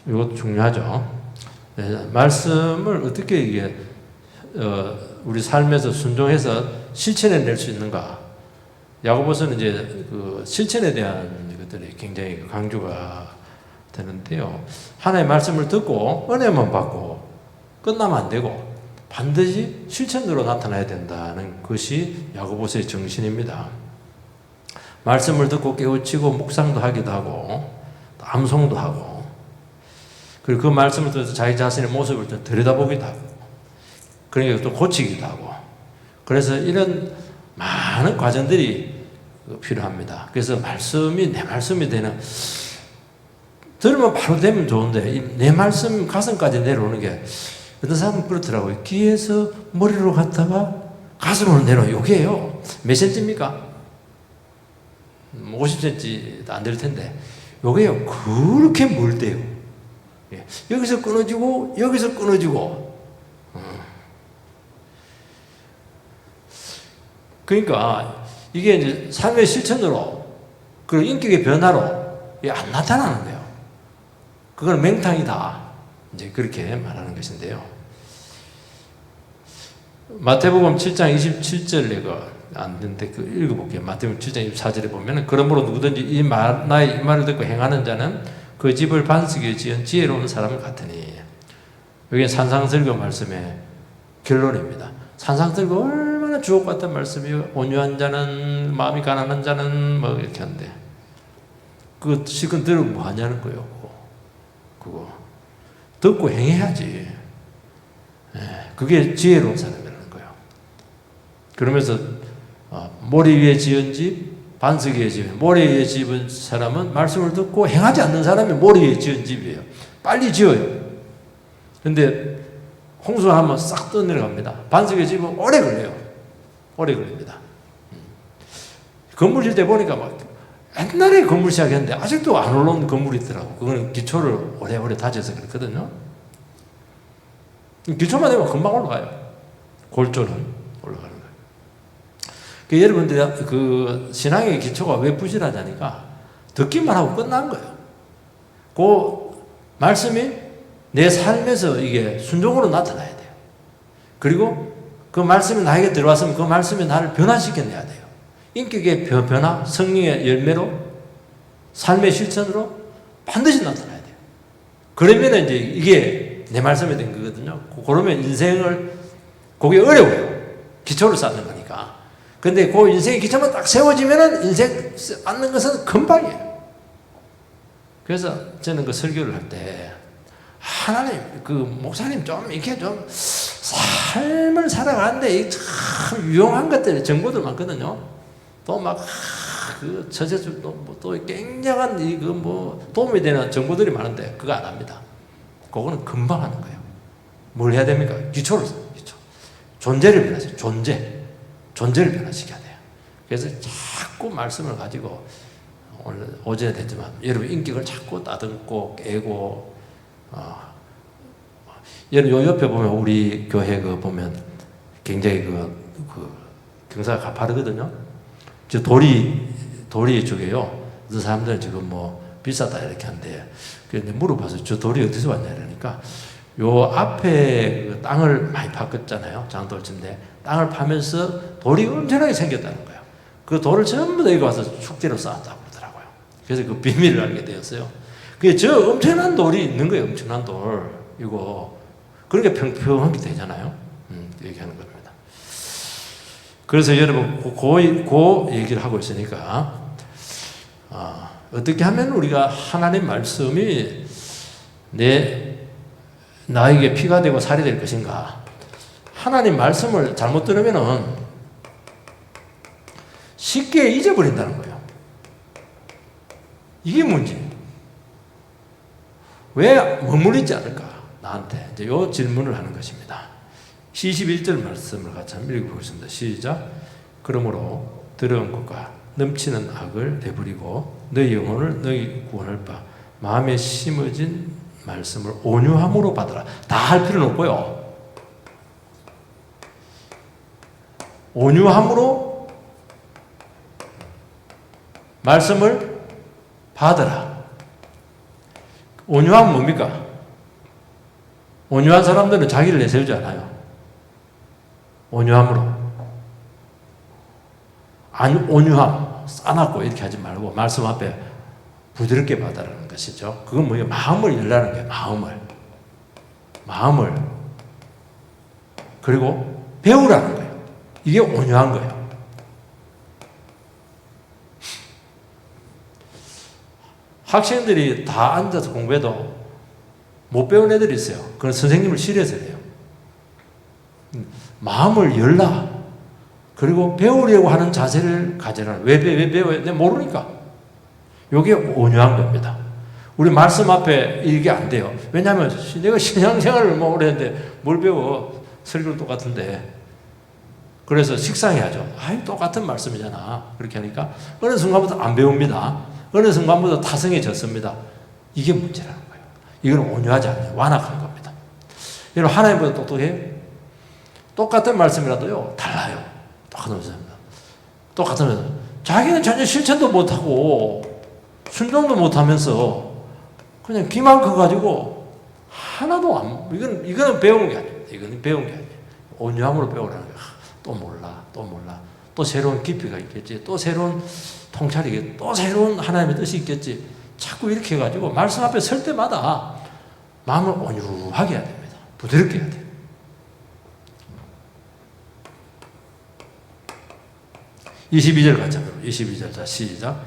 이것도 중요하죠. 네, 말씀을 어떻게 이게 우리 삶에서 순종해서 실천해낼 수 있는가? 야고보서는 이제 그 실천에 대한 것들이 굉장히 강조가 되는데요. 하나님의 말씀을 듣고 은혜만 받고 끝나면 안 되고 반드시 실천으로 나타나야 된다는 것이 야고보서의 정신입니다. 말씀을 듣고 깨우치고 묵상도 하기도 하고 암송도 하고 그리고 그 말씀을 통해서 자기 자신의 모습을 또 들여다보기도 하고 그러니까 또 고치기도 하고 그래서 이런 많은 과정들이 필요합니다. 그래서 말씀이 내 말씀이 되는 들으면 바로 되면 좋은데 내 말씀 가슴까지 내려오는 게 어떤 사람은 그렇더라고요. 귀에서 머리로 갔다가 가슴으로 내려오는 이게요. 몇 cm입니까? 50cm도 안 될 텐데 이게요 그렇게 멀대요. 여기서 끊어지고 여기서 끊어지고 그러니까 이게 이제 삶의 실천으로 그리고 인격의 변화로 안 나타나는 거예요. 그건 맹탕이다. 이제 그렇게 말하는 것인데요. 마태복음 7장 27절 이거 안 되는데 그 읽어볼게요. 마태복음 7장 24절에 보면은 그러므로 누구든지 나의 이 말을 듣고 행하는 자는 그 집을 반석에 지은 지혜로운 사람 같으니 여기 산상설교 말씀의 결론입니다. 산상설교 얼마나 주옥같은 말씀이요. 온유한 자는 마음이 가난한 자는 뭐 이렇게 하는데 그 실컷 들으면 뭐 하냐는 거예요. 그거 듣고 행해야지. 그게 지혜로운 사람이라는 거예요. 그러면서 모래 위에 지은 집, 반석 위에 지은 모래 위에 지은 사람은 말씀을 듣고 행하지 않는 사람이 모래 위에 지은 집이에요. 빨리 지어요. 근데 홍수하면 싹 떠내려갑니다. 반석 위에 지으면 오래 걸려요. 오래 걸립니다. 건물 질 때 보니까 막 옛날에 건물 시작했는데 아직도 안 올라온 건물이 있더라고. 그거는 기초를 오래오래 다져서 그렇거든요. 기초만 되면 금방 올라가요. 골조는 올라가는 거예요. 그 여러분들 그 신앙의 기초가 왜 부실하다니까 듣기만 하고 끝난 거예요. 그 말씀이 내 삶에서 이게 순종으로 나타나야 돼요. 그리고 그 말씀이 나에게 들어왔으면 그 말씀이 나를 변화시켜내야 돼요. 인격의 변화, 성령의 열매로 삶의 실천으로 반드시 나타나야 돼요. 그러면 이제 이게 내 말씀이 된 거거든요. 그러면 인생을 그게 어려워요. 기초를 쌓는 거니까. 근데 그 인생의 기초만 딱 세워지면은 인생 쌓는 것은 금방이에요. 그래서 저는 그 설교를 할 때 하나님 그 목사님 좀 이렇게 좀 삶을 살아가는데 참 유용한 것들 정보들 많거든요. 또 막 그 저제주도 또 굉장한 이거 뭐 도움이 되는 정보들이 많은데 그거 안 합니다. 그거는 금방 하는 거예요. 뭘 해야 됩니까? 기초. 존재를 변화시켜. 존재를 변화시켜야 돼요. 그래서 자꾸 말씀을 가지고 오늘 어제 됐지만 여러분 인격을 자꾸 따듬고 깨고 여러분 요 옆에 보면 우리 교회 그 보면 굉장히 그 경사가 가파르거든요. 저 돌이 쪽에요. 그 사람들은 지금 뭐 비싸다 이렇게 하는데 그런데 물어봐서 저 돌이 어디서 왔냐 그러니까 요 앞에 그 땅을 많이 팠었잖아요. 장돌진데 땅을 파면서 돌이 엄청나게 생겼다는 거예요. 그 돌을 전부 다 여기 와서 축제로 쌓았다고 그러더라고요. 그래서 그 비밀을 알게 되었어요. 그게 저 엄청난 돌이 있는 거예요. 엄청난 돌 이거 그러니까 평평하게 되잖아요. 얘기하는 겁니다. 그래서 여러분 그 얘기를 하고 있으니까 어떻게 하면 우리가 하나님 말씀이 나에게 피가 되고 살이 될 것인가? 하나님 말씀을 잘못 들으면은 쉽게 잊어버린다는 거예요. 이게 문제예요. 왜 머무르지 않을까? 나한테 이제 요 질문을 하는 것입니다. 21절 말씀을 같이 한번 읽어보겠습니다. 시작. 그러므로 더러운 것과 넘치는 악을 내버리고 너희 영혼을 너희 구원할 바 마음에 심어진 말씀을 온유함으로 받으라. 다 할 필요는 없고요. 온유함으로 말씀을 받으라. 온유함은 뭡니까? 온유한 사람들은 자기를 내세우지 않아요. 온유함으로. 온유함, 싸납고 이렇게 하지 말고 말씀 앞에 부드럽게 받아라는 것이죠. 그건 뭐예요? 마음을 열라는 거예요. 마음을. 그리고 배우라는 거예요. 이게 온유한 거예요. 학생들이 다 앉아서 공부해도 못 배운 애들이 있어요. 그건 선생님을 싫어해서 그래요. 마음을 열라. 그리고 배우려고 하는 자세를 가져라. 왜 배워야 돼? 모르니까. 이게 온유한 겁니다. 우리 말씀 앞에 이게 안 돼요. 왜냐하면 내가 신앙생활을 뭐 오래 했는데 뭘 배워? 설교는 똑같은데. 그래서 식상해하죠. 아이, 똑같은 말씀이잖아. 그렇게 하니까 어느 순간부터 안 배웁니다. 어느 순간부터 타성해졌습니다. 이게 문제라는 거예요. 이건 온유하지 않아요. 완악한 겁니다. 여러분, 하나님보다 똑똑해요? 똑같은 말씀이라도요, 달라요. 똑같은 말씀입니다. 똑같은 말씀. 자기는 전혀 실천도 못하고 순종도 못하면서 그냥 귀만 커가지고 하나도 안, 이거는 배운 게 아닙니다. 이거는 배운 게 아니에요. 온유함으로 배우라는 거예요. 또 몰라. 또 새로운 깊이가 있겠지. 또 새로운 통찰이겠지. 또 새로운 하나님의 뜻이 있겠지. 자꾸 이렇게 해가지고 말씀 앞에 설 때마다 마음을 온유하게 해야 됩니다. 부드럽게 해야 돼요. 22절 같이 22절 자 시작.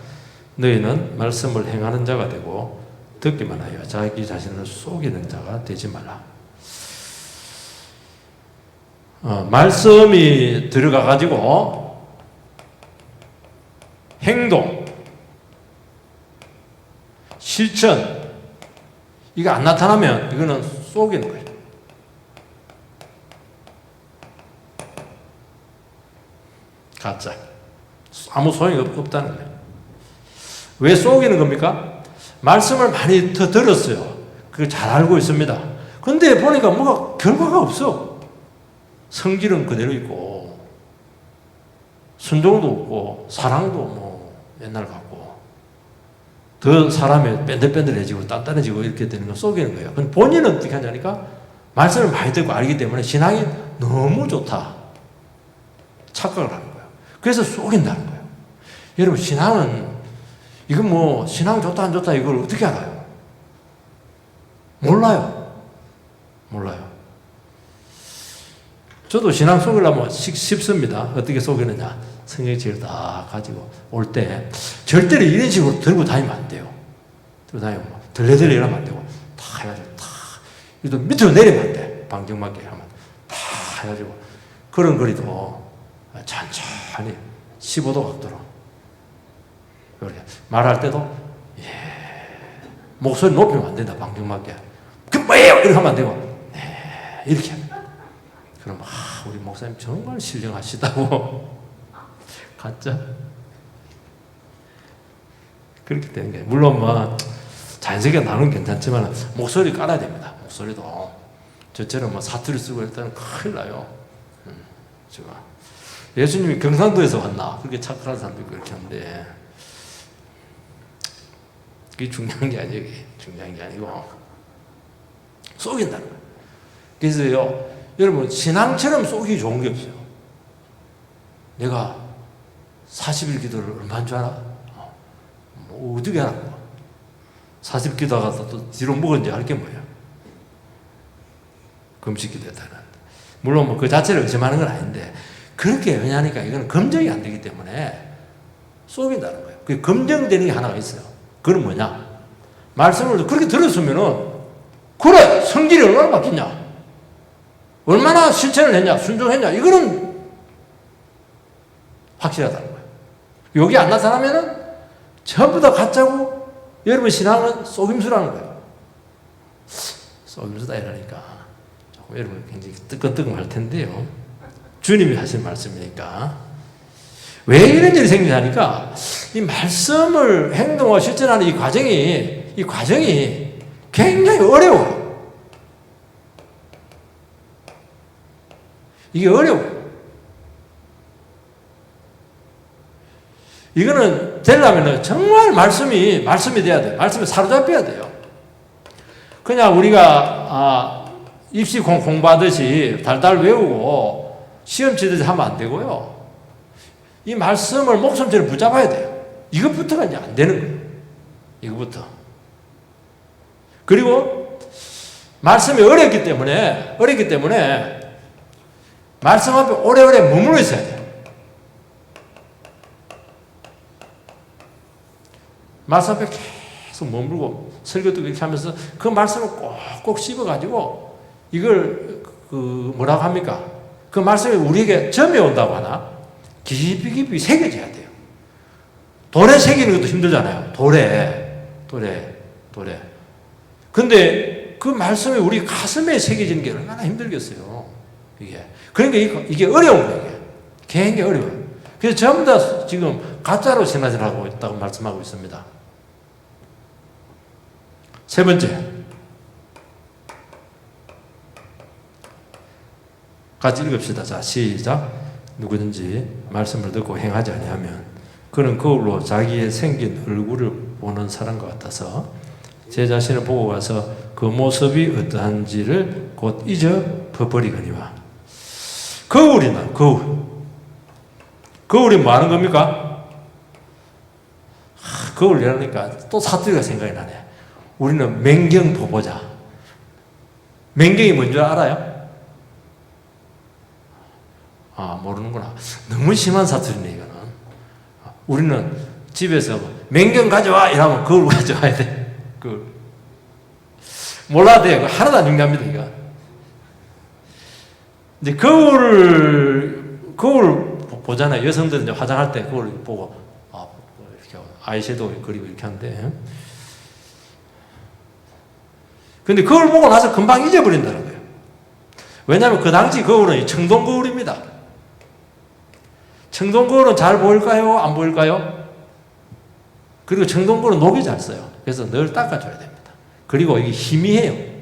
너희는 말씀을 행하는 자가 되고 듣기만 하여 자기 자신을 속이는 자가 되지 말라. 말씀이 들어가가지고 행동, 실천 이게 안 나타나면 이거는 속이는 거예요. 가짜. 아무 소용이 없다는 거예요. 왜 속이는 겁니까? 말씀을 많이 더 들었어요. 그걸 잘 알고 있습니다. 근데 보니까 뭐가 결과가 없어. 성질은 그대로 있고 순종도 없고 사랑도 뭐 옛날 같고 더 사람이 뺀들뺀들해지고 단단해지고 이렇게 되는 건 속이는 거예요. 근데 본인은 어떻게 하냐니까 말씀을 많이 듣고 알기 때문에 신앙이 너무 좋다 착각을 하는 거예요. 그래서 속인다는 거예요. 여러분, 신앙은 이건 뭐 신앙 좋다 안 좋다 이걸 어떻게 알아요? 몰라요. 저도 신앙 속이려면 쉽습니다. 어떻게 속이느냐? 성경책을 다 가지고 올 때 절대로 이런 식으로 들고 다니면 안 돼요. 들고 다니면 들레들레 이러면 안 되고 다 해가지고 다 이도 밑으로 내리면 안 돼. 방정맞게 하면 다 해가지고 그런 거리도 천천히 15도 각도로 그렇게 말할 때도 목소리 높이면 안 된다. 방정맞게 그 뭐예요? 이렇게 하면 안 되고 이렇게 하면 그럼 우리 목사님 정말 신령하시다고 가짜 그렇게 되는 거예요. 물론 뭐 자연스럽게 나누면 괜찮지만 목소리 깔아야 됩니다. 목소리도 저처럼 뭐 사투리 쓰고 일단 큰일 나요. 제가 예수님이 경상도에서 왔나 그렇게 착각하는 사람도 있고 이렇게 하는데 그게 중요한 게 아니에요. 중요한 게 아니고 속인다는 거예요. 그래서요, 여러분 신앙처럼 속이기 좋은 게 없어요. 내가 40일 기도를 얼마인 줄 알아? 뭐 어떻게 하라고? 40일 기도하다가 또 뒤로 먹은지 알 게 뭐야? 금식 기도했다는. 물론 뭐 그 자체를 의심하는 건 아닌데 그렇게 왜냐하니까 이건 검증이 안 되기 때문에 속인다는 거예요. 그 검증되는 게 하나가 있어요. 그건 뭐냐? 말씀을 그렇게 들었으면은 그래 성질이 얼마나 바뀌냐? 얼마나 실천을 했냐? 순종했냐? 이거는 확실하다는 거예요. 여기 안 나타나면은 전부 다 가짜고 여러분 신앙은 속임수라는 거예요. 속임수다 이러니까 조금 여러분 굉장히 뜨끔뜨끔 할 텐데요. 주님이 하신 말씀이니까. 왜 이런 일이 생기냐니까 이 말씀을 행동하고 실천하는 이 과정이 굉장히 어려워요. 이게 어려워요. 이거는 되려면 정말 말씀이 돼야 돼요. 말씀에 사로잡혀야 돼요. 그냥 우리가 입시 공부하듯이 달달 외우고 시험 치듯이 하면 안 되고요. 이 말씀을 목숨처럼 붙잡아야 돼요. 이것부터가 이제 안 되는 거예요. 이것부터. 그리고 말씀이 어렵기 때문에 말씀 앞에 오래오래 머물러 있어야 돼요. 말씀 앞에 계속 머물고 설교도 이렇게 하면서 그 말씀을 꼭꼭 씹어가지고 이걸 뭐라고 합니까? 그 말씀이 우리에게 점이 온다고 하나? 깊이 새겨져야 돼요. 돌에 새기는 것도 힘들잖아요. 돌에. 근데 그 말씀이 우리 가슴에 새겨지는 게 얼마나 힘들겠어요. 이게. 그러니까 이게 어려운 거예요. 굉장히 어려워요. 그래서 전부 다 지금 가짜로 신앙생활하고 있다고 말씀하고 있습니다. 세 번째. 같이 읽읍시다. 자, 시작. 누구든지 말씀을 듣고 행하지 아니하면 그는 거울로 자기의 생긴 얼굴을 보는 사람과 같아서 제 자신을 보고 가서 그 모습이 어떠한지를 곧 잊어버리거니와. 거울이나 거울이 뭐 하는 겁니까? 거울이라니까 또 사투리가 생각이 나네. 우리는 맹경 보보자. 맹경이 뭔지 알아요? 모르는구나. 너무 심한 사투리네, 이거는. 우리는 집에서 맹경 가져와! 이러면 거울 가져와야 돼. 몰라도 돼. 하나도 안 중요합니다, 이거. 이제 거울 보잖아요. 여성들은 이제 화장할 때 거울 보고, 이렇게 아이섀도우 그리고 이렇게 하는데. 근데 거울 보고 나서 금방 잊어버린다는 거예요. 왜냐하면 그 당시 거울은 청동 거울입니다. 청동 거울은 잘 보일까요? 안 보일까요? 그리고 청동 거울은 녹이 잘 써요. 그래서 늘 닦아줘야 됩니다. 그리고 이게 희미해요.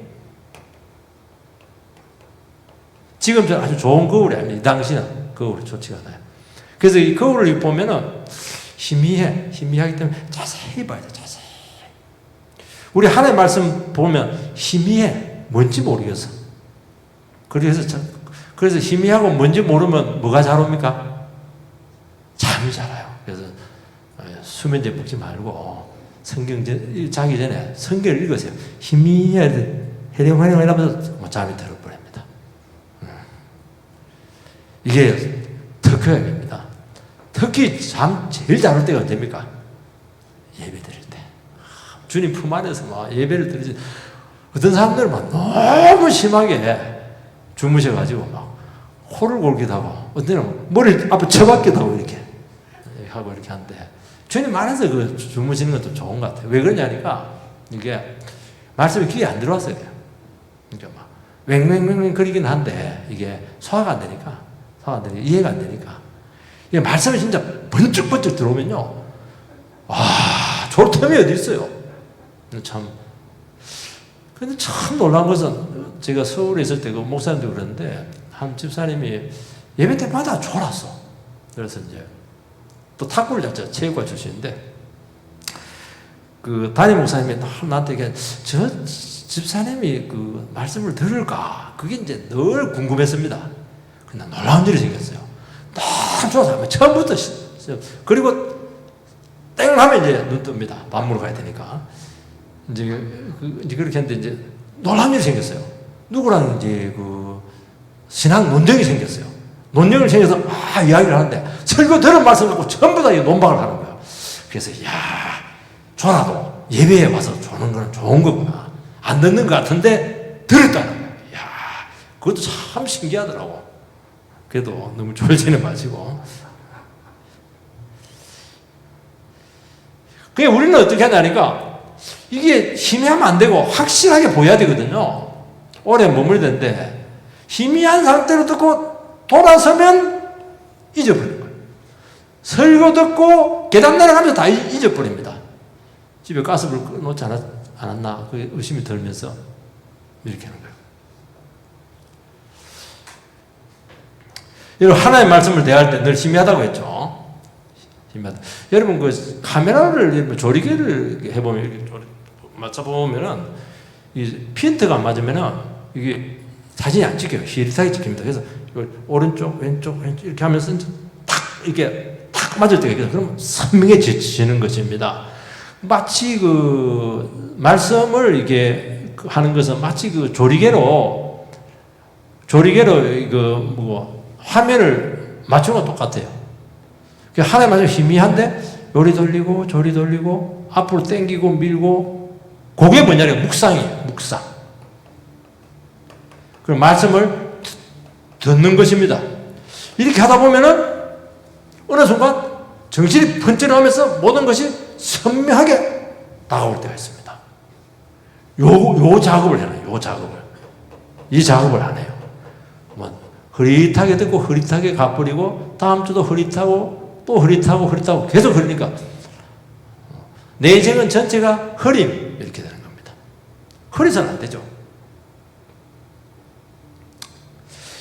지금 아주 좋은 거울이 아닙니다. 이 당시는 거울이 좋지가 않아요. 그래서 이 거울을 보면은 희미하기 때문에 자세히 봐야 돼. 자세히. 우리 하나님의 말씀 보면 희미해. 뭔지 모르겠어. 그래서 희미하고 뭔지 모르면 뭐가 잘 옵니까? 잠이 잘 와요. 그래서 수면제 먹지 말고 성경 자기 전에 성경을 읽으세요. 희미하게 해령해령 이러면서 잠이 들어버립니다. 이게 특효약입니다. 특히 잠 제일 잘 올 때가 언제입니까? 예배 드릴 때. 주님 품 안에서 막 예배를 드리지. 어떤 사람들은 막 너무 심하게 주무셔가지고 막 코를 골기도 하고, 어떤 때는 머리를 앞에 쳐박기도 하고 이렇게 하는데, 주님 안에서 그 주무시는 것도 좋은 것 같아요. 왜 그러냐니까, 이게 말씀이 귀에 안 들어왔어요. 그러니까 막 왱왱왱 거리긴 한데, 이게 소화가 안 되니까, 이해가 안 되니까. 이게 말씀이 진짜 번쩍번쩍 들어오면요, 좋을 틈이 어디 있어요. 근데 참 놀라운 것은, 제가 서울에 있을 때 그 목사님도 그러는데, 한 집사님이 예배 때마다 졸았어. 그래서 이제 또 탁구를 잤죠. 체육과 출신인데, 그 담임 목사님이 나한테 이게 저 집사님이 그 말씀을 들을까? 그게 이제 늘 궁금했습니다. 근데 놀라운 일이 생겼어요. 너무 좋아서 처음부터 그리고 땡 하면 이제 눈 뜹니다. 밥 먹으러 가야 되니까. 이제 그렇게 했는데 이제 놀라운 일이 생겼어요. 누구랑 이제 신앙 논쟁이 생겼어요. 논쟁이 생겨서 이야기를 하는데 설교 들은 말씀 갖고 전부 다 논박을 하는 거예요. 그래서 졸아도 예배에 와서 조는 건 좋은 거구나. 안 듣는 것 같은데 들었다는 거예요. 그것도 참 신기하더라고. 그래도 너무 졸지는 마시고. 그게 우리는 어떻게 하냐니까, 이게 희미하면 안 되고 확실하게 보여야 되거든요. 오래 머물던데 희미한 상태로 듣고 돌아서면 잊어버리는 거예요. 설교 듣고 계단 내려가면서 다 잊어버립니다. 집에 가스불 꺼놓지 않았나 그 의심이 들면서 이렇게 하는 거예요. 여러분, 하나님의 말씀을 대할 때 늘 희미하다고 했죠. 희미하다. 여러분, 그 카메라를 조리개를 해보면 이렇게 맞춰보면은 이 핀트가 안 맞으면은 이게 사진이 안 찍혀요. 희릿하게 찍힙니다. 그래서 이걸 오른쪽, 왼쪽, 왼쪽 이렇게 하면서 탁 이렇게 탁 맞을 때가 있거든요. 그러면 선명해지는 것입니다. 마치 그 말씀을 이게 하는 것은 마치 그 조리개로 이거 뭐 화면을 맞추는 건 똑같아요. 하나에 맞으면 희미한데 요리 돌리고 저리 돌리고 앞으로 당기고 밀고 그게 뭐냐면 묵상이에요. 묵상. 그럼 말씀을 듣는 것입니다. 이렇게 하다 보면은 어느 순간 정신이 번쩍하면서 모든 것이 선명하게 다가올 때가 있습니다. 요 작업을 해요. 요 작업을. 이 작업을 안 해요. 뭐 흐릿하게 듣고 흐릿하게 가버리고 다음 주도 흐릿하고 또 흐릿하고 계속 흐르니까 내 인생은 전체가 흐림 이렇게 되는 겁니다. 흐려서는 안 되죠.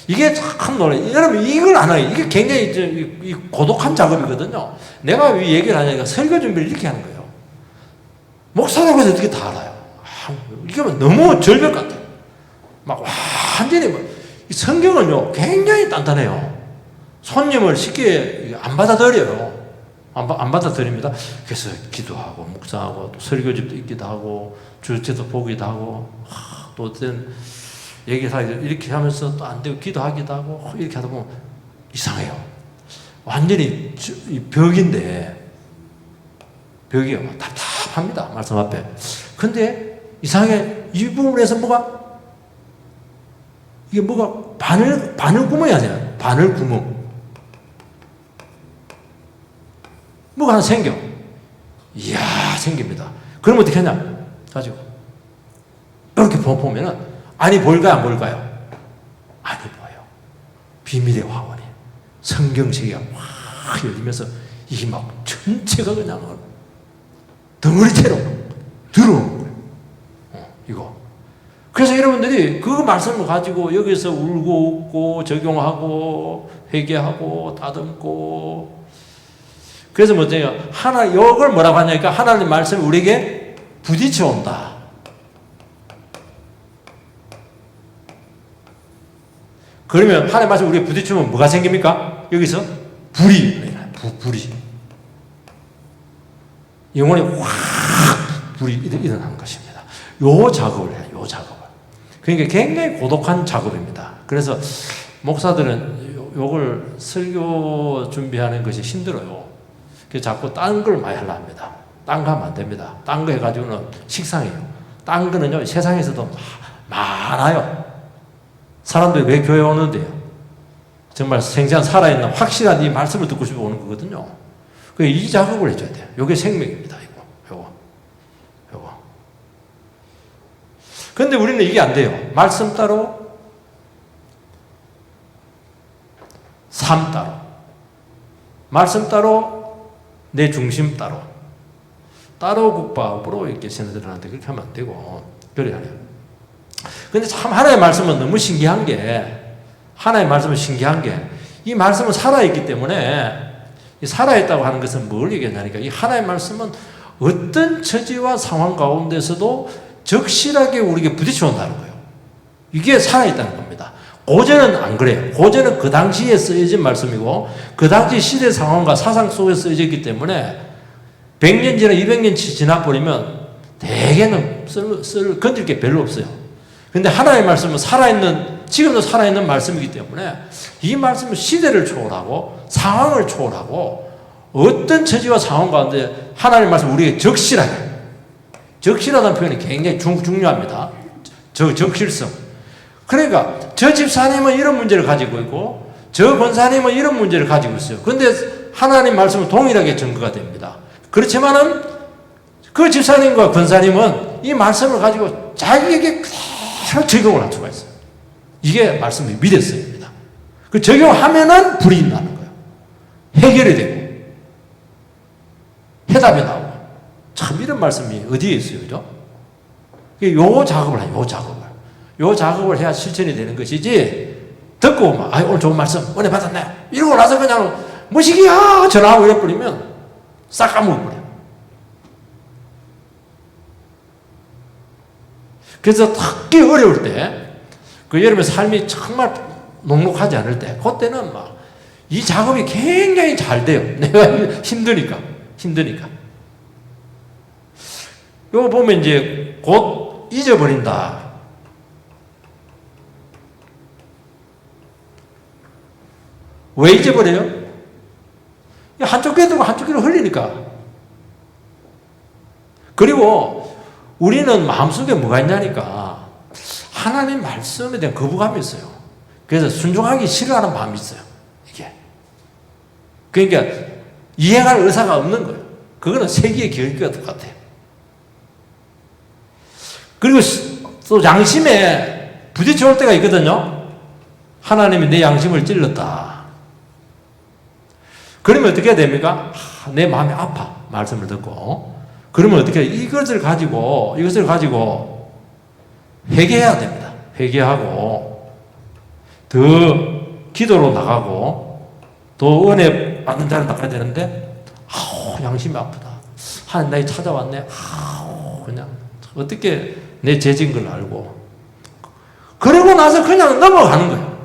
이게 참 놀라요. 여러분 이걸 안 하요. 이게 굉장히 고독한 작업이거든요. 내가 왜 얘기를 하냐니까 설교 준비를 이렇게 하는 거예요. 목사라고 해서 어떻게 다 알아요. 이게 너무 절벽 같아요. 막 완전히 성경은요 굉장히 단단해요. 손님을 쉽게 안 받아들여요. 안 받아들입니다. 그래서 기도하고 묵상하고 또 설교집도 읽기도 하고 주제도 보기도 하고 또 어떤 얘기를 이렇게 하면서 또 안 되고 기도하기도 하고 이렇게 하다 보면 이상해요. 완전히 벽인데 벽이요. 답답합니다. 말씀 앞에. 근데 이상하게 이 부분에서 이게 뭐가 바늘 구멍이 아니야. 바늘 구멍. 뭐가 하나 생겨. 이야, 생깁니다. 그럼 어떻게 하냐? 가지고. 이렇게 보면은, 안이 보일까요? 안 보일까요? 안이 보여요. 비밀의 화원이. 성경책이 확 열리면서, 이게 막 전체가 그냥 덩어리채로 들어오는 거예요. 이거. 그래서 여러분들이 그 말씀을 가지고 여기서 울고 웃고 적용하고 회개하고 다듬고 그래서 뭐죠? 이걸 뭐라고 하냐니까 하나님 말씀이 우리에게 부딪혀 온다. 그러면 하나님 말씀이 우리에게 부딪히면 뭐가 생깁니까? 여기서 불이 영혼이 확 불이 일어나는 것입니다. 요 작업을 해요. 요 작업을. 그러니까 굉장히 고독한 작업입니다. 그래서 목사들은 요걸 설교 준비하는 것이 힘들어요. 그래서 자꾸 딴 걸 많이 하려 합니다. 딴 거 하면 안 됩니다. 딴 거 해가지고는 식상해요. 딴 거는요, 세상에서도 많아요. 사람들이 왜 교회 오는데요? 정말 생생 살아있는 확실한 이 말씀을 듣고 싶어 오는 거거든요. 이 작업을 해줘야 돼요. 이게 생명입니다. 요거. 근데 우리는 이게 안 돼요. 말씀 따로, 삶 따로. 말씀 따로, 내 중심 따로 국밥으로 이렇게 신들한테 그렇게 하면 안 되고, 그래야 해요. 근데 참 하나의 말씀은 너무 신기한 게, 이 말씀은 살아있기 때문에, 살아있다고 하는 것은 뭘 얘기하냐니까, 이 하나의 말씀은 어떤 처지와 상황 가운데서도 적실하게 우리에게 부딪혀 온다는 거예요. 이게 살아있다는 겁니다. 고전은 안 그래요. 고전은 그 당시에 쓰여진 말씀이고 그 당시 시대 상황과 사상 속에 쓰여졌기 때문에 100년 지나 200년 지나버리면 대개는 건들 게 별로 없어요. 근데 하나의 말씀은 지금도 살아있는 말씀이기 때문에 이 말씀은 시대를 초월하고 상황을 초월하고 어떤 처지와 상황 가운데 하나님의 말씀 우리에게 적실하다는 표현이 굉장히 중요합니다. 적실성. 그러니까 저 집사님은 이런 문제를 가지고 있고 저 권사님은 이런 문제를 가지고 있어요. 그런데 하나님 말씀은 동일하게 증거가 됩니다. 그렇지만은 그 집사님과 권사님은 이 말씀을 가지고 자기에게 그대로 적용을 할 수가 있어요. 이게 말씀의 믿음입니다. 그 적용하면은 불이 나는 거예요. 해결이 되고 해답이 나오고 참 이런 말씀이 어디에 있어요, 그죠? 요 작업을 해요. 요 작업을 해야 실천이 되는 것이지 듣고 막 오늘 좋은 말씀 은혜 받았네 이러고 나서 그냥 무식이야 전화하고 이래버리면 싹 까먹어버려요. 그래서 특히 어려울 때, 그 여러분의 삶이 정말 녹록하지 않을 때, 그때는 막 이 작업이 굉장히 잘 돼요. 내가 힘드니까. 이거 보면 이제 곧 잊어버린다. 왜 잊어버려요? 한쪽 귀에 두고 한쪽 귀로 흘리니까. 그리고 우리는 마음속에 뭐가 있냐니까 하나님 말씀에 대한 거부감이 있어요. 그래서 순종하기 싫어하는 마음이 있어요. 이게. 그러니까 이해할 의사가 없는 거예요. 그거는 세기의 결기가 똑같아요. 그리고 또 양심에 부딪혀올 때가 있거든요. 하나님이 내 양심을 찔렀다. 그러면 어떻게 해야 됩니까? 내 마음이 아파. 말씀을 듣고. 그러면 어떻게 해요? 이것을 가지고 회개해야 됩니다. 회개하고 더 기도로 나가고 또 은혜 받는 자로 나가야 되는데 양심이 아프다. 하나님 나에 찾아왔네. 그냥 어떻게 내 죄진 걸 알고 그러고 나서 그냥 넘어가는 거예요.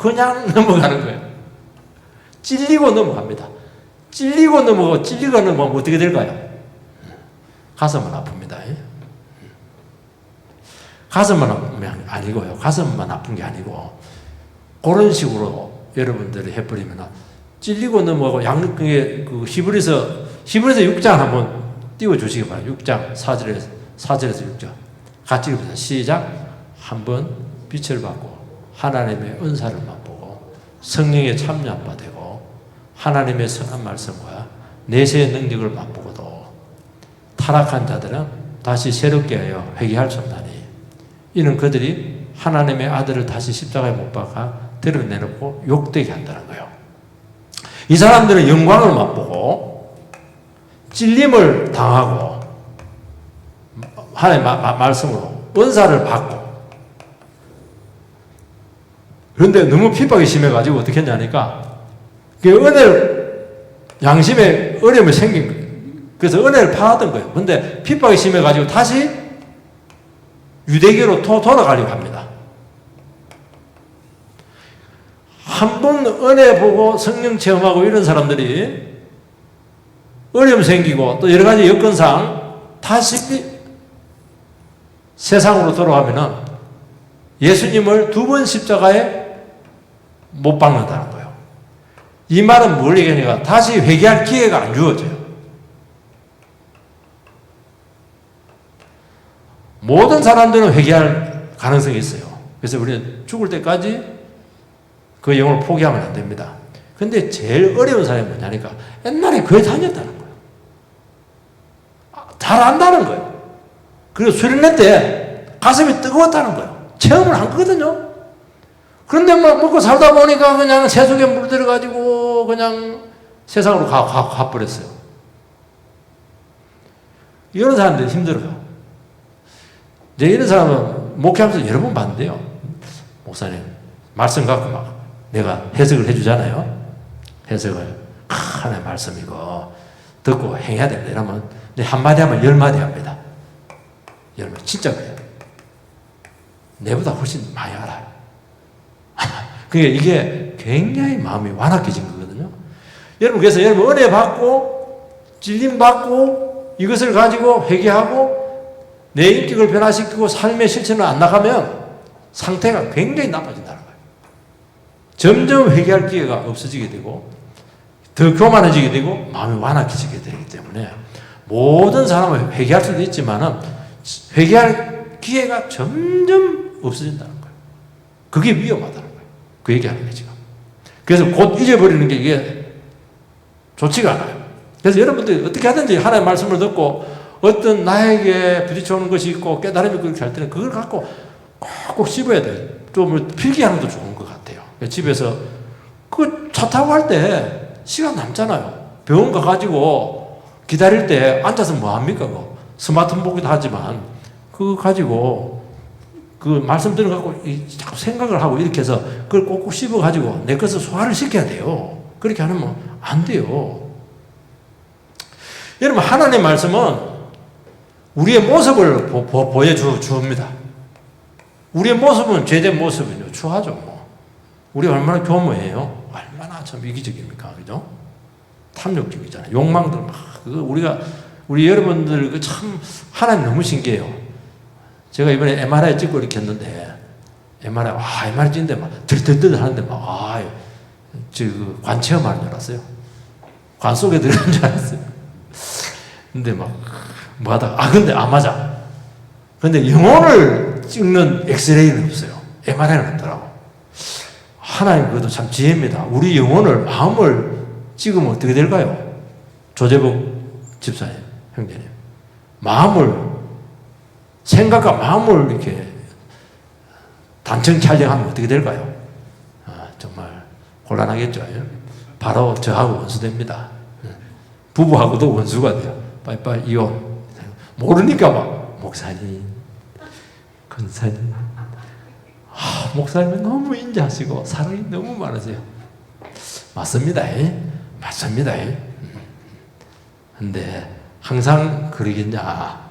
찔리고 넘어갑니다. 찔리고 넘어가면 어떻게 될까요? 가슴은 아픕니다. 가슴만 아니고요. 가슴만 아픈 게 아니고 그런 식으로 여러분들이 해버리면 찔리고 넘어가고 그 히브리서 6장 한번 띄워주시기 바랍니다. 6장 4절에서 6절 같이 읽어보세요. 시작. 한번 빛을 받고 하나님의 은사를 맛보고 성령의 참여한 바 되고 하나님의 선한 말씀과 내세의 능력을 맛보고도 타락한 자들은 다시 새롭게 하여 회개할 수 없나니 이는 그들이 하나님의 아들을 다시 십자가에 못 박아 드러내놓고 욕되게 한다는 거예요. 이 사람들은 영광을 맛보고 찔림을 당하고 하나님의 말씀으로 은사를 받고 그런데 너무 핍박이 심해가지고 어떻게 했냐니까 그 양심에 어려움이 생긴 거예요. 그래서 은혜를 파하던 거예요. 그런데 핍박이 심해가지고 다시 유대교로 돌아가려고 합니다. 한 번 은혜 보고 성령 체험하고 이런 사람들이 어려움 생기고 또 여러 가지 여건상 다시 세상으로 돌아가면은 예수님을 2번 십자가에 못 박는다는 거예요. 이 말은 뭘 얘기하니까 다시 회개할 기회가 안 주어져요. 모든 사람들은 회개할 가능성이 있어요. 그래서 우리는 죽을 때까지 그 영을 포기하면 안 됩니다. 근데 제일 어려운 사람이 뭐냐니까 옛날에 교회 다녔다는 거예요. 잘 안다는 거예요. 그리고 수련회 때 가슴이 뜨거웠다는 거예요. 체험을 한 거거든요. 그런데 막 먹고 살다 보니까 그냥 세속에 물들어가지고 그냥 세상으로 가버렸어요. 이런 사람들이 힘들어요. 이제 이런 사람은 목회하면서 여러 번 봤는데요. 목사님, 말씀 갖고 막 내가 해석을 해주잖아요. 해석을, 하나의 말씀이고, 듣고 행해야 된다. 이러면, 한마디 하면 10마디 합니다. 10마디. 진짜 그래요. 내보다 훨씬 많이 알아요. 그게 이게 굉장히 마음이 완악해진 거거든요. 여러분, 그래서 여러분 은혜 받고, 질림 받고, 이것을 가지고 회개하고, 내 인격을 변화시키고 삶의 실천을 안 나가면 상태가 굉장히 나빠진다는 거예요. 점점 회개할 기회가 없어지게 되고 더 교만해지게 되고 마음이 완악해지게 되기 때문에 모든 사람은 회개할 수도 있지만 회개할 기회가 점점 없어진다는 거예요. 그게 위험하다는 거예요. 그 얘기하는 게 지금. 그래서 곧 잊어버리는 게 이게 좋지가 않아요. 그래서 여러분들이 어떻게 하든지 하나님의 말씀을 듣고 어떤 나에게 부딪혀오는 것이 있고 깨달음이 그렇게 할 때는 그걸 갖고 꼭 씹어야 돼요. 좀 필기하는 것도 좋은 것 같아요. 집에서 그 차 타고 갈 때 시간 남잖아요. 병원 가가지고 기다릴 때 앉아서 뭐 합니까? 스마트폰 보기도 하지만 그거 가지고 그 말씀 들어갖고 자꾸 생각을 하고 이렇게 해서 그걸 꼭꼭 씹어가지고 내 것을 소화를 시켜야 돼요. 그렇게 하면 안 돼요. 여러분 하나님의 말씀은 우리의 모습을 보여줍니다. 우리의 모습은 죄된 모습은요, 추하죠, 뭐. 우리 얼마나 교모해요? 얼마나 참 이기적입니까? 그죠? 탐욕적이잖아요. 욕망들 막, 우리 여러분들 참, 하나님 너무 신기해요. 제가 이번에 MRI 찍고 이렇게 했는데, MRI 찍는데 막, 들들들 하는데 막, 관체험하는 줄 알았어요. 관 속에 들어간 줄 알았어요. 근데 막, 뭐 하다가, 근데, 맞아. 근데 영혼을 찍는 엑스레이는 없어요. MRI는 없더라고. 하나님 그것도 참 지혜입니다. 우리 영혼을, 마음을 찍으면 어떻게 될까요? 조재복 집사님, 형제님. 생각과 마음을 이렇게 단청 촬영하면 어떻게 될까요? 정말 곤란하겠죠. 바로 저하고 원수됩니다. 부부하고도 원수가 돼요. 빨리빨리 이혼. 모르니까 막, 목사님, 권사님. 목사님은 너무 인자하시고 사랑이 너무 많으세요. 맞습니다. 맞습니다. 근데 항상 그러겠냐.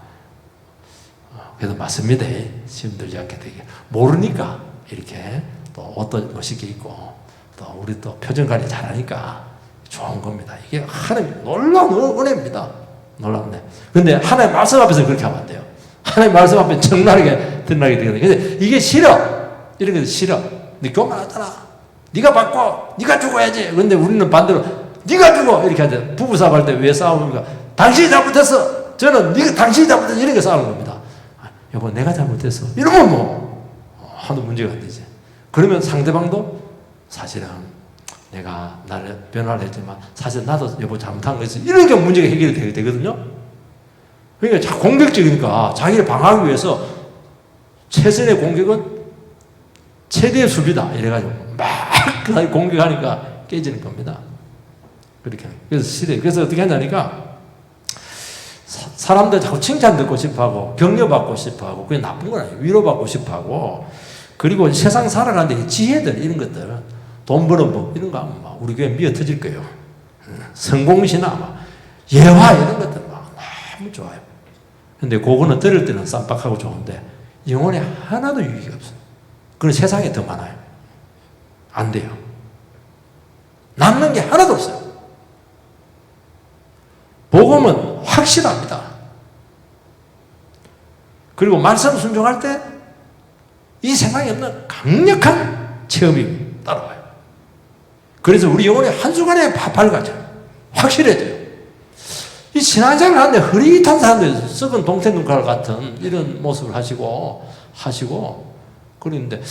그래도 맞습니다. 시험 들지 않게 되게. 모르니까 이렇게 또 옷도 멋있게 입고 또 우리 또 표정 관리 잘하니까 좋은 겁니다. 이게 하나님 놀라운 은혜입니다. 놀라운 은혜. 근데 하나님 말씀 앞에서 그렇게 하면 안 돼요. 하나님 말씀 앞에 정나게 드러나게 되거든요. 근데 이게 싫어. 이런 게 싫어. 네 교만하잖아. 네가 받고 네가 죽어야지. 그런데 우리는 반대로 네가 죽어 이렇게 하죠. 부부 싸움할 때 왜 싸웁니까? 당신이 잘못했어. 저는 당신이 잘못했어. 이런 게 싸우는 겁니다. 여보 내가 잘못했어. 이러면 하도 문제가 안 되지. 그러면 상대방도 사실은 내가 나를 변화를 했지만 사실 나도 여보 잘못한 거지. 이런 게 문제가 해결이 되거든요. 그러니까 공격적이니까 자기를 방어하기 위해서 최선의 공격은 최대의 수비다. 이래가지고 막 공격하니까 깨지는 겁니다. 그렇게. 그래서 싫어요. 그래서 어떻게 하냐니까 사람들 자꾸 칭찬 듣고 싶어 하고 격려받고 싶어 하고 그게 나쁜 건 아니에요. 위로받고 싶어 하고 그리고 세상 살아가는데 지혜들 이런 것들 돈 버는 법 이런 거 하면 우리 교회 미어 터질 거예요. 성공신화 예화 이런 것들 막 너무 좋아요. 근데 그거는 들을 때는 쌈박하고 좋은데 영혼에 하나도 유익이 없어요. 그건 세상에 더 많아요. 안 돼요. 남는 게 하나도 없어요. 복음은 확실합니다. 그리고 말씀 순종할 때 이 세상에 없는 강력한 체험이 따라와요. 그래서 우리 영혼이 한순간에 밝아져요. 확실해져요. 이 신앙생활 하는데 흐릿한 사람들, 썩은 동태 눈깔 같은 이런 모습을 하시고, 그러는데,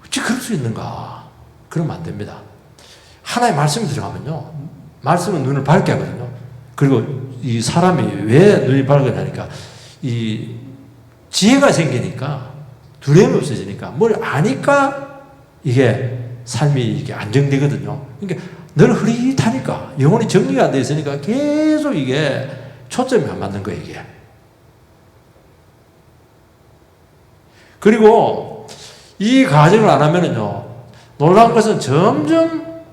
어찌 그럴 수 있는가? 그러면 안 됩니다. 하나의 말씀이 들어가면요. 말씀은 눈을 밝게 하거든요. 그리고 이 사람이 왜 눈이 밝게 하니까, 이 지혜가 생기니까, 두려움이 없어지니까, 뭘 아니까 이게 삶이 이게 안정되거든요. 그러니까 늘 흐릿하니까, 영혼이 정리가 안 되어 있으니까 계속 이게 초점이 안 맞는 거예요, 이게. 그리고 이 과정을 안 하면은요, 놀라운 것은 점점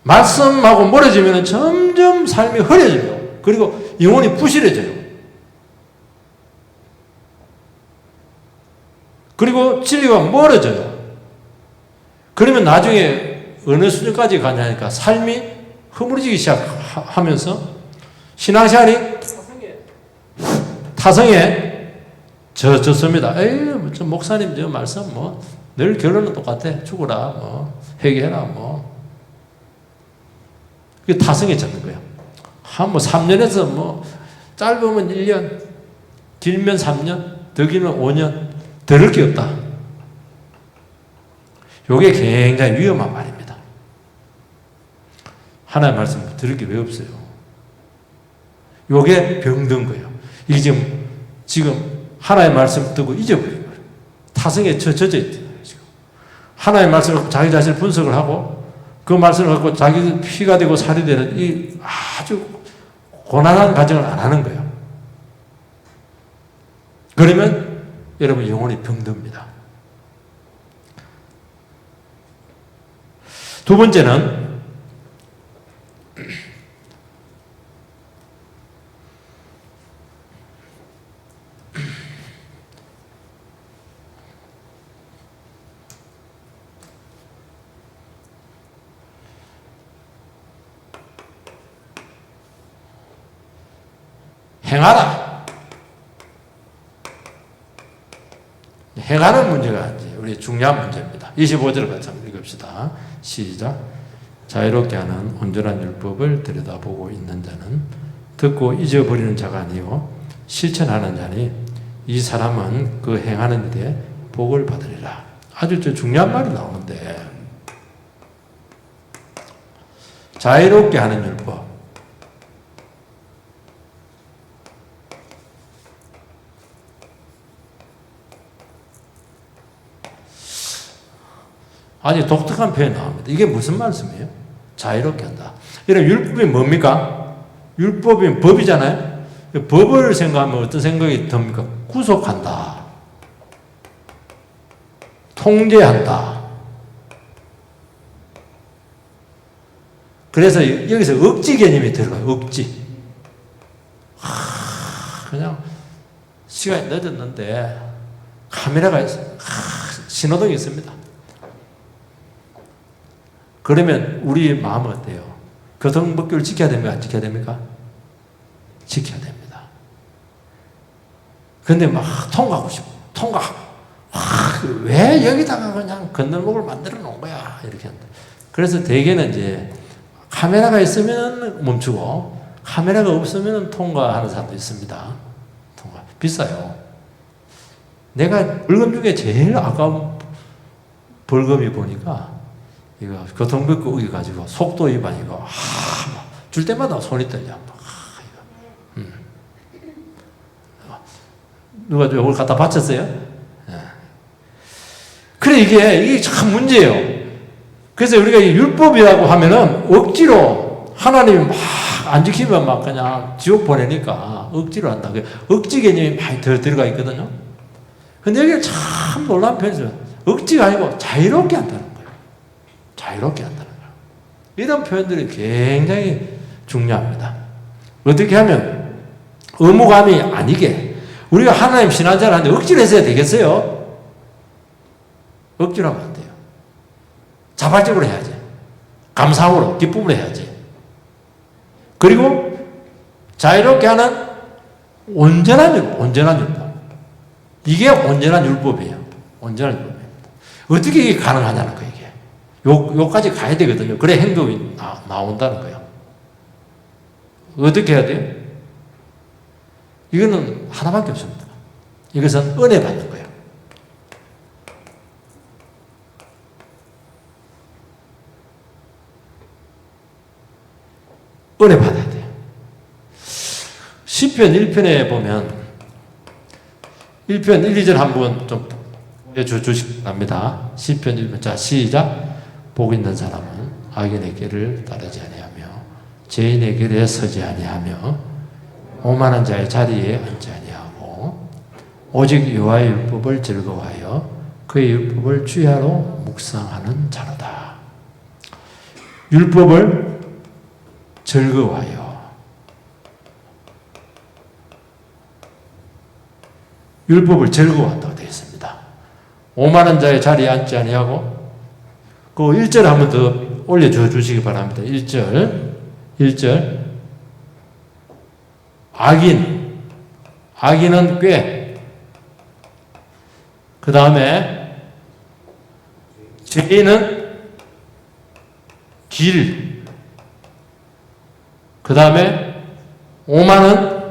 말씀하고 멀어지면 점점 삶이 흐려져요. 그리고 영혼이 부실해져요. 그리고 진리가 멀어져요. 그러면 나중에 어느 수준까지 가냐니까 삶이 허물어지기 시작하면서 신앙생활이 타성에 젖습니다. 저 목사님 저 말씀 늘 결론은 똑같아. 죽어라 회개해라 그게 타성에 젖는 거예요. 한 3년에서 짧으면 1년, 길면 3년, 더 길면 5년, 들을 게 없다. 이게 굉장히 위험한 말입니다. 하나님의 말씀 들을 게 왜 없어요? 이게 병든 거예요. 이게 지금 하나님의 말씀 듣고 잊어버린 거예요. 타성에 젖어 있대요. 하나님의 말씀을 갖고 자기 자신을 분석을 하고 그 말씀을 갖고 자기 피가 되고 살이 되는 이 아주 고난한 과정을 안 하는 거예요. 그러면 여러분 영혼이 병듭니다. 두 번째는 행하라. 행하는 문제가 이제 우리 중요한 문제입니다. 25절 같이 한번 읽읍시다. 시작. 자유롭게 하는 온전한 율법을 들여다보고 있는 자는 듣고 잊어버리는 자가 아니요 실천하는 자니 이 사람은 그 행하는 데 복을 받으리라. 아주 중요한 말이 나오는데 자유롭게 하는 율법. 아주 독특한 표현이 나옵니다. 이게 무슨 말씀이에요? 자유롭게 한다. 이런 율법이 뭡니까? 율법이 법이잖아요. 법을 생각하면 어떤 생각이 듭니까? 구속한다. 통제한다. 그래서 여기서 억지 개념이 들어가요. 억지. 그냥 시간이 늦었는데 카메라가 신호등이 있습니다. 그러면 우리 마음은 어때요? 교통법규를 지켜야 됩니까? 안 지켜야 됩니까? 지켜야 됩니다. 근데 막 통과하고 싶어. 통과하고. 왜 여기다가 그냥 건널목을 만들어 놓은 거야? 이렇게 한다. 그래서 대개는 이제 카메라가 있으면 멈추고 카메라가 없으면 통과하는 사람도 있습니다. 통과. 비싸요. 내가 벌금 중에 제일 아까운 벌금이 보니까 이거 교통법규 어겨가지고 속도 위반이고 줄 때마다 손이 떨려. 누가 이걸 갖다 바쳤어요? 그래 이게 참 문제예요. 그래서 우리가 율법이라고 하면은 억지로 하나님이 막 안 지키면 막 그냥 지옥 보내니까 억지로 한다. 억지 개념이 많이 들어가 있거든요. 근데 여기 참 놀라운 표현이죠. 억지가 아니고 자유롭게 한다는 거예요. 자유롭게 한다는 거예요. 이런 표현들이 굉장히 중요합니다. 어떻게 하면 의무감이 아니게 우리가 하나님 신앙생활 하는데 억지로 했어야 되겠어요? 억지로 하면 안 돼요. 자발적으로 해야지. 감사함으로, 기쁨으로 해야지. 그리고 자유롭게 하는 온전한 율법. 이게 온전한 율법이에요. 온전한 율법입니다. 어떻게 이게 가능하냐는 거예요, 이게. 요까지 가야 되거든요. 그래 행동이 나온다는 거예요. 어떻게 해야 돼요? 이거는 하나밖에 없습니다. 이것은 은혜 받는 거예요. 은혜 받아야 돼요. 시편 1편에 보면 1편 1, 2절 한번 좀 보여주시랍니다. 시편 1편. 자, 시작. 복 있는 사람은 악인의 길을 따르지 아니하며 죄인의 길에 서지 아니하며 오만한 자의 자리에 앉지 아니하고 오직 여호와의 율법을 즐거워하여 그의 율법을 주야로 묵상하는 자로다. 율법을 즐거워하여. 율법을 즐거워한다고 되어 있습니다. 오만한 자의 자리에 앉지 아니하고 그 1절 한번 더 올려주시기 바랍니다. 1절 악인은 꾀, 그 다음에 죄인은 길, 그 다음에 오만은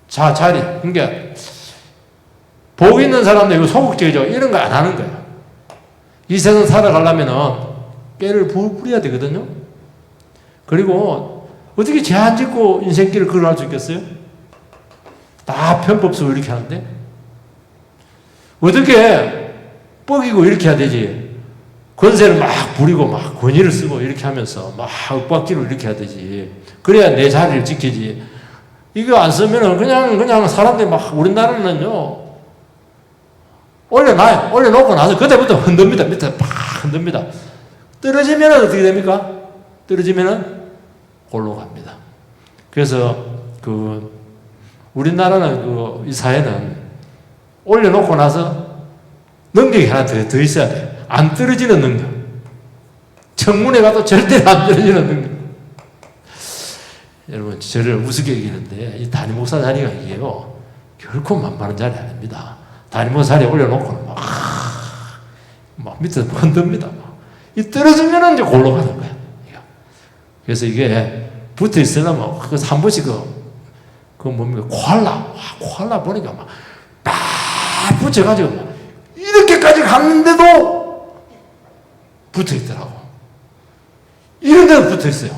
자리. 그러니까 복 있는 사람들 이거 소극적이죠. 이런 거 안 하는 거예요. 이 세상 살아가려면 깨를 부려야 되거든요. 그리고 어떻게 죄 안 짓고 인생길을 걸어갈 수 있겠어요? 다 편법적으로 이렇게 하는데 어떻게 뻐기고 이렇게 해야 되지? 권세를 막 부리고 막 권위를 쓰고 이렇게 하면서 막 윽박지로 이렇게 해야 되지. 그래야 내 자리를 지키지. 이거 안 쓰면은 그냥 사람들이 막 우리나라는요 올려놔요. 올려놓고 나서 그때부터 흔듭니다. 밑에 팍 흔듭니다. 떨어지면은 어떻게 됩니까? 떨어지면은 골로 갑니다. 그래서 우리나라는 이 사회는 올려놓고 나서 능력이 하나 더 있어야 돼요. 안 떨어지는 능력. 청문회 가도 절대 안 떨어지는 능력. 여러분, 저를 우습게 여기는데, 이 담임 목사 자리가 이게요, 결코 만만한 자리 아닙니다. 담임 목사 자리에 올려놓고는 막 밑에서 흔듭니다. 이 떨어지면은 이제 골로 가는 거야. 그래서 이게 붙어 있으려면, 그 한 번씩 그 뭡니까? 코알라 보니까 딱 붙여가지고 이렇게까지 갔는데도 붙어 있더라고. 이런 데도 붙어 있어요.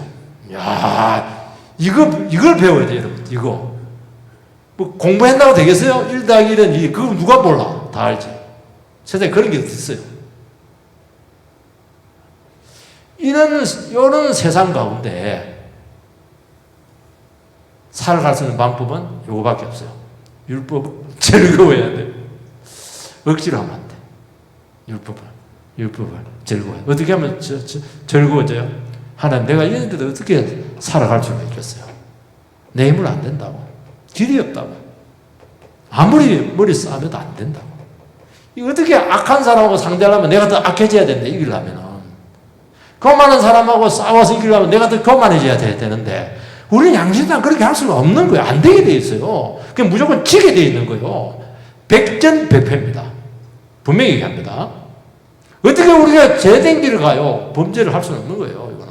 야, 이걸 배워야 돼요, 여러분. 이거. 뭐 공부했다고 되겠어요? 1+1은 그거 누가 몰라? 다 알지. 세상에 그런 게 어딨어요. 이런 세상 가운데 살아갈 수 있는 방법은 요거밖에 없어요. 율법을 즐거워해야 돼. 억지로 하면 안 돼. 율법을 즐거워해. 어떻게 하면 즐거워져요? 하나님, 내가 이런데도 어떻게 살아갈 수가 있겠어요? 내 힘으로 안 된다고. 길이 없다고. 아무리 머리 싸매도 안 된다고. 이거 어떻게 악한 사람하고 상대하려면 내가 더 악해져야 된다, 이기려면은. 거만한 사람하고 싸워서 이기려면 내가 더 거만해져야 되는데, 우리는 양심상 그렇게 할 수가 없는 거예요. 안 되게 돼 있어요. 그냥 무조건 지게 돼 있는 거예요. 백전백패입니다. 분명히 얘기합니다. 어떻게 우리가 죄된 길을 가요? 범죄를 할 수는 없는 거예요, 이거는.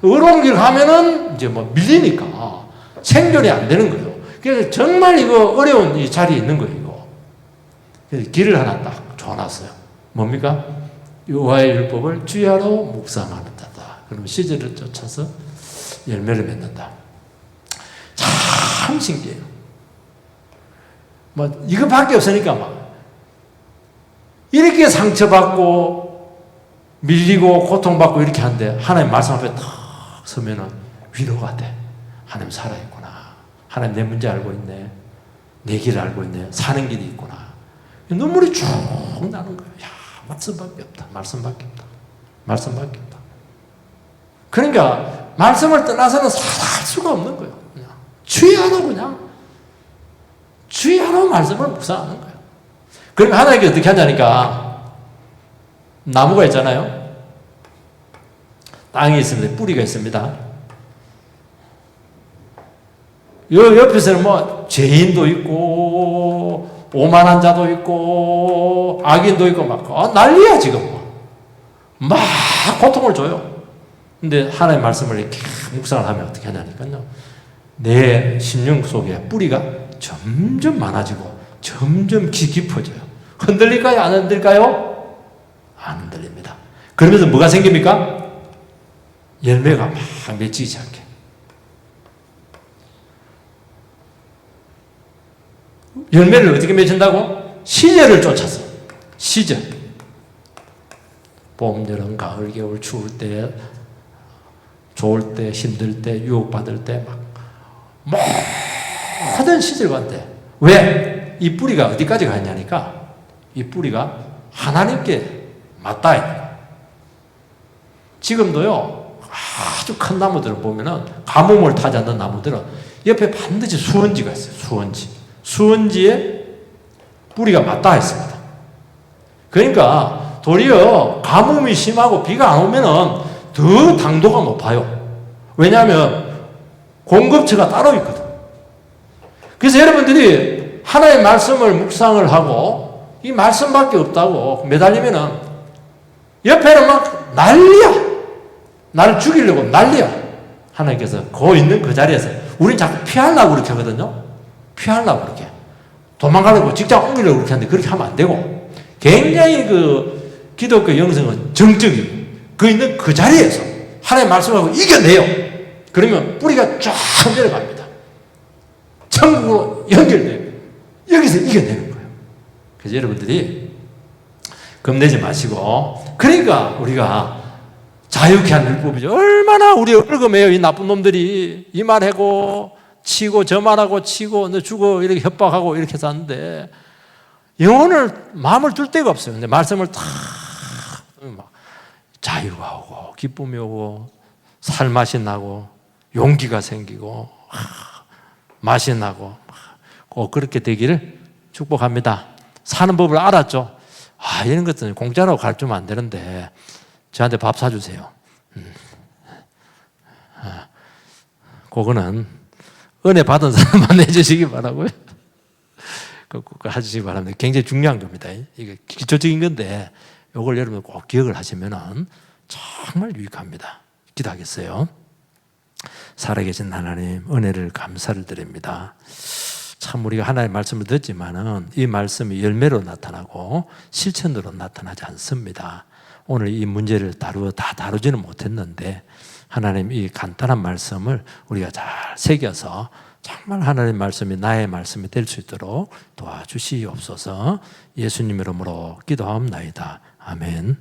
어려운 길 가면은 이제 밀리니까 생존이 안 되는 거예요. 그래서 정말 이거 어려운 이 자리에 있는 거예요, 이거. 그래서 길을 하나 딱 줘놨어요. 뭡니까? 여호와의 율법을 주야로 묵상하는 자다. 그러면 시절을 쫓아서 열매를 맺는다. 참 신기해요. 이거밖에 없으니까 이렇게 상처받고 밀리고 고통받고 이렇게 하는데 하나님 말씀 앞에 탁 서면은 위로가 돼. 하나님 살아있구나. 하나님 내 문제 알고 있네. 내 길을 알고 있네. 사는 길이 있구나. 눈물이 쭉 나는 거예요. 야, 말씀밖에 없다. 말씀밖에 없다. 말씀밖에 없다. 그러니까 말씀을 떠나서는 살 수가 없는 거예요. 그냥 주의 하나 말씀을 묵상하는 거예요. 그러면 하나님께 어떻게 하냐니까, 나무가 있잖아요. 땅이 있습니다. 뿌리가 있습니다. 요 옆에서는 죄인도 있고 오만한 자도 있고 악인도 있고 난리야 지금. 막 고통을 줘요. 근데 하나님의 말씀을 이렇게 묵상을 하면 어떻게 하냐니까요, 내 심령 속에 뿌리가 점점 많아지고 점점 깊어져요. 흔들릴까요? 안 흔들릴까요? 안 흔들립니다. 그러면서 뭐가 생깁니까? 열매가 막 맺히기 시작해. 열매를 어떻게 맺힌다고? 시절을 쫓아서. 시절. 봄, 여름, 가을, 겨울, 추울 때, 좋을 때, 힘들 때, 유혹받을 때, 모든 시절 같아. 왜? 이 뿌리가 어디까지 가냐니까, 이 뿌리가 하나님께 맞닿아요. 지금도요, 아주 큰 나무들을 보면은, 가뭄을 타지 않는 나무들은 옆에 반드시 수원지가 있어요. 수원지에 뿌리가 맞닿아 있습니다. 그러니까 도리어 가뭄이 심하고 비가 안 오면은 더 당도가 높아요. 왜냐하면 공급처가 따로 있거든. 그래서 여러분들이 하나의 말씀을 묵상을 하고 이 말씀밖에 없다고 매달리면은 옆에는 막 난리야. 나를 죽이려고 난리야. 하나님께서 있는 그 자리에서 우린 자꾸 피하려고 그렇게 하거든요. 피하려고 그렇게. 도망가려고 직장 옮기려고 그렇게 하는데 그렇게 하면 안 되고, 굉장히 기독교 영성은 정적이에요. 있는 그 자리에서 하나님의 말씀하고 이겨내요. 그러면 뿌리가 쫙 내려갑니다. 천국으로 연결돼요. 여기서 이겨내는 거예요. 그래서 여러분들이 겁내지 마시고, 그러니까 우리가 자유케 하는 율법이죠. 얼마나 우리 얼금해요. 이 나쁜 놈들이 이 말하고 치고 저 말하고 치고 너 죽어 이렇게 협박하고 이렇게 사는데 마음을 둘 데가 없어요. 근데 말씀을 다 자유가 오고 기쁨이 오고 살맛이 나고 용기가 생기고 맛이 나고 꼭 그렇게 되기를 축복합니다. 사는 법을 알았죠. 이런 것들은 공짜로 가르치면 안 되는데 저한테 밥 사주세요. 그거는 은혜 받은 사람만 해주시기 바라고요. 꼭 하시기 바랍니다. 굉장히 중요한 겁니다. 이게 기초적인 건데 이걸 여러분 꼭 기억을 하시면 정말 유익합니다. 기도하겠어요. 살아계신 하나님, 은혜를 감사를 드립니다. 참 우리가 하나님의 말씀을 듣지만은 이 말씀이 열매로 나타나고 실천으로 나타나지 않습니다. 오늘 이 문제를 다 다루지는 못했는데 하나님 이 간단한 말씀을 우리가 잘 새겨서 정말 하나님의 말씀이 나의 말씀이 될 수 있도록 도와주시옵소서. 예수님 이름으로 기도하옵나이다. 아멘.